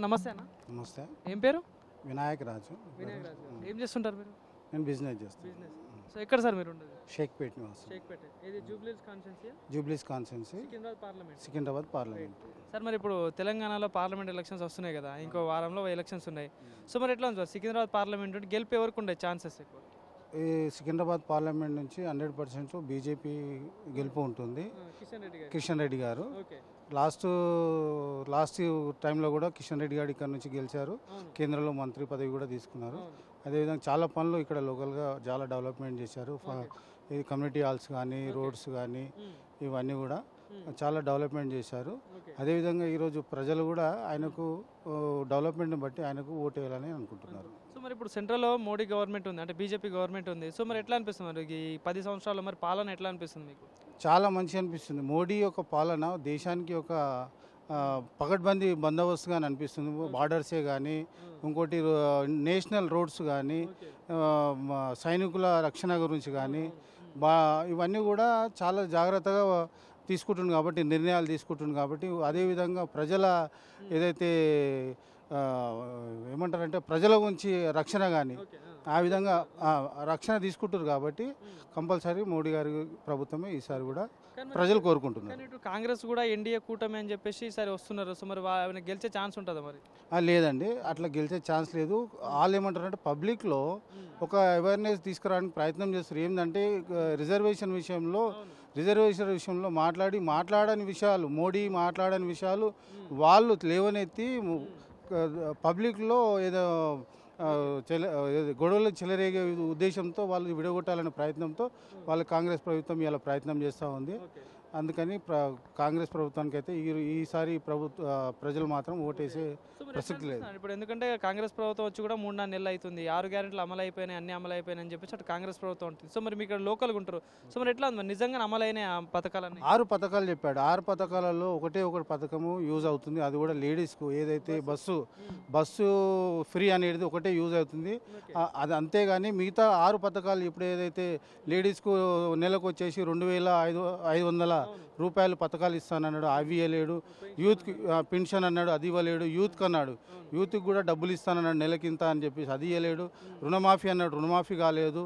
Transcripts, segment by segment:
నమస్తే అన్న. నమస్తే. ఏం పేరు? వినాయక్ రాజు. వినాయక్ రాజు. ఏం చేస్తుంటారు మీరు? నేను బిజినెస్ చేస్తాను. సో ఎక్కడ సార్ మీరు ఉండేది? షేక్పేట్ నివాసం. షేక్పేట. ఇది జూబ్లీస్ కాన్స్టిట్యున్సీ? జూబ్లీస్ కాన్స్టిట్యున్సీ, సికింద్రాబాద్ పార్లమెంట్. సార్ మరి ఇప్పుడు తెలంగాణలో పార్లమెంట్ ఎలక్షన్స్ వస్తున్నాయి కదా, ఇంకో వారంలో ఎలక్షన్స్ ఉన్నాయి. సో మరి ఎట్లా ఉంది సార్ సికింద్రాబాద్ పార్లమెంట్ గెలిపే వరకు ఉండే ఛాన్సెస్ ఎక్కువ? ఈ సికింద్రాబాద్ పార్లమెంట్ నుంచి 100% బీజేపీ గెలుపు ఉంటుంది. కిషన్ రెడ్డి గారు లాస్ట్ టైంలో కూడా కిషన్ రెడ్డి గారు ఇక్కడ నుంచి గెలిచారు. కేంద్రంలో మంత్రి పదవి కూడా తీసుకున్నారు. అదేవిధంగా చాలా పనులు ఇక్కడ లోకల్గా చాలా డెవలప్మెంట్ చేశారు. ఇది కమ్యూనిటీ హాల్స్ కానీ, రోడ్స్ కానీ, ఇవన్నీ కూడా చాలా డెవలప్మెంట్ చేశారు. అదేవిధంగా ఈరోజు ప్రజలు కూడా ఆయనకు డెవలప్మెంట్ని బట్టి ఆయనకు ఓటు వేయాలని అనుకుంటున్నారు. సో మరి ఇప్పుడు సెంట్రల్లో మోడీ గవర్నమెంట్ ఉంది, అంటే బీజేపీ గవర్నమెంట్ ఉంది. సో మరి ఎట్లా అనిపిస్తుంది మరి ఈ 10 సంవత్సరాల్లో మరి పాలన ఎట్లా అనిపిస్తుంది మీకు? చాలా మంచి అనిపిస్తుంది. మోడీ యొక్క పాలన దేశానికి ఒక పకడ్బందీ బందోబస్తుగా అనిపిస్తుంది. బార్డర్సే కానీ, ఇంకోటి నేషనల్ రోడ్స్ కానీ, సైనికుల రక్షణ గురించి కానీ, ఇవన్నీ కూడా చాలా జాగ్రత్తగా తీసుకుంటుంది కాబట్టి, నిర్ణయాలు తీసుకుంటుంది కాబట్టి, అదేవిధంగా ప్రజల ఏదైతే ఏమంటారంటే ప్రజల గురించి రక్షణ కానీ ఆ విధంగా రక్షణ తీసుకుంటారు కాబట్టి కంపల్సరీ మోడీ గారి ప్రభుత్వమే ఈసారి కూడా ప్రజలు కోరుకుంటున్నారు. కాంగ్రెస్ కూడా ఎన్డీఏ కూటమి అని చెప్పేసి ఈసారి వస్తున్నారు. సో మరి గెలిచే ఛాన్స్ ఉంటుందా మరి? లేదండి, అట్లా గెలిచే ఛాన్స్ లేదు. వాళ్ళు ఏమంటారంటే పబ్లిక్లో ఒక అవేర్నెస్ తీసుకురావడానికి ప్రయత్నం చేస్తారు. ఏంటంటే రిజర్వేషన్ విషయంలో మాట్లాడని విషయాలు, మోడీ మాట్లాడని విషయాలు వాళ్ళు లేవనెత్తి పబ్లిక్లో ఏదో గొడవలు చెలరేగే ఉద్దేశంతో వాళ్ళు విడగొట్టాలనే ప్రయత్నంతో వాళ్ళు కాంగ్రెస్ ప్రభుత్వం ఇలా ప్రయత్నం చేస్తూ ఉంది. అందుకని కాంగ్రెస్ ప్రభుత్వానికి అయితే ఈసారి ప్రజలు మాత్రం ఓటేసే ప్రసక్తి లేదు. ఇప్పుడు ఎందుకంటే కాంగ్రెస్ ప్రభుత్వం వచ్చి కూడా 3-4 నెలలు అవుతుంది. 6 గ్యారెంటీలు అమలు అయిపోయినాయి, అన్ని అమలు అయిపోయినాయి అని చెప్పేసి అటు కాంగ్రెస్ ప్రభుత్వం ఉంటుంది. సో మరి మీకు ఇక్కడ లోకల్గా ఉంటారు. సో మరి ఎట్లా ఉంది నిజంగా అమలైన పథకాలన్నీ? 6 పథకాలు చెప్పాడు. 6 పథకాలలో ఒకటి పథకము యూజ్ అవుతుంది. అది కూడా లేడీస్కు ఏదైతే బస్సు ఫ్రీ అనేది ఒకటే యూజ్ అవుతుంది. అది అంతేగాని మిగతా 6 పథకాలు ఇప్పుడు ఏదైతే లేడీస్కు నెలకు వచ్చేసి 2,500 రూపాయలు పథకాలు ఇస్తానన్నాడు, అవి ఇవ్వలేడు. యూత్ పెన్షన్ అన్నాడు, అది ఇవ్వలేడు. యూత్కి అన్నాడు, యూత్కి కూడా డబ్బులు ఇస్తానన్నాడు నెలకింత అని చెప్పేసి, అది ఇవ్వలేడు. రుణమాఫీ అన్నాడు, రుణమాఫీ కాలేదు.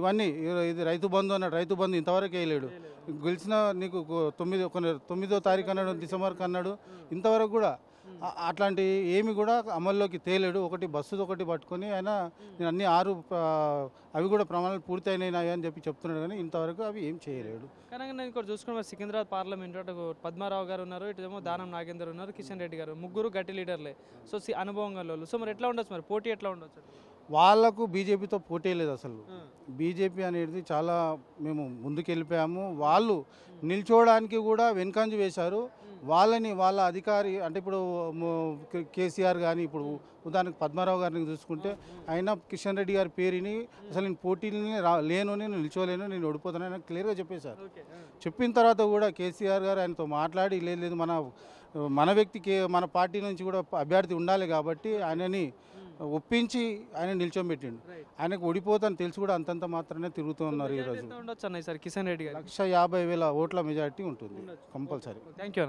ఇవన్నీ ఇది రైతు బంధు అన్నాడు, రైతు బంధు ఇంతవరకు వేయలేడు. గెలిచిన నీకు 9వ తారీఖు అన్నాడు, డిసెంబర్కి అన్నాడు, ఇంతవరకు కూడా అట్లాంటి ఏమి కూడా అమల్లోకి తేలేడు. బస్సుది పట్టుకొని ఆయన నేను అన్ని 6 అవి కూడా ప్రమాణాలు పూర్తయినాయి అని చెప్తున్నాడు, కానీ ఇంతవరకు అవి ఏం చేయలేడు. కానీ నేను ఇక్కడ చూసుకున్న సికింద్రాబాద్ పార్లమెంట్ అటు పద్మారావు గారు ఉన్నారు, ఇటేమో దానం నాగేందర్ ఉన్నారు, కిషన్ రెడ్డి గారు, ముగ్గురు గట్టి లీడర్లే. సో అనుభవం గల. సో మరి ఎట్లా ఉండొచ్చు, మరి పోటీ ఎట్లా ఉండొచ్చు? వాళ్ళకు బీజేపీతో పోటీ లేదు అసలు. బీజేపీ అనేది చాలా మేము ముందుకు వెళ్ళిపోయాము. వాళ్ళు నిల్చోవడానికి కూడా వెనుకంజ వేశారు. వాళ్ళ అధికారి అంటే ఇప్పుడు కేసీఆర్ కానీ, ఇప్పుడు ఉదాహరణకు పద్మారావు గారిని చూసుకుంటే ఆయన కిషన్ రెడ్డి గారి పేరుని అసలు నేను పోటీని నేను నిల్చోలేను, నేను ఓడిపోతాను ఆయన క్లియర్గా చెప్పేశారు. చెప్పిన తర్వాత కూడా కేసీఆర్ గారు ఆయనతో మాట్లాడి లేదు మన వ్యక్తికి మన పార్టీ నుంచి కూడా అభ్యర్థి ఉండాలి కాబట్టి ఆయనని ఒప్పించి ఆయన నిల్చోబెట్టిండు. ఆయనకు ఓడిపోతాను తెలుసు కూడా అంతంత మాత్రమే తిరుగుతూ ఉన్నారు. ఈరోజు కిషన్ రెడ్డి 1,50,000 ఓట్ల మెజారిటీ ఉంటుంది కంపల్సరీ. Thank you.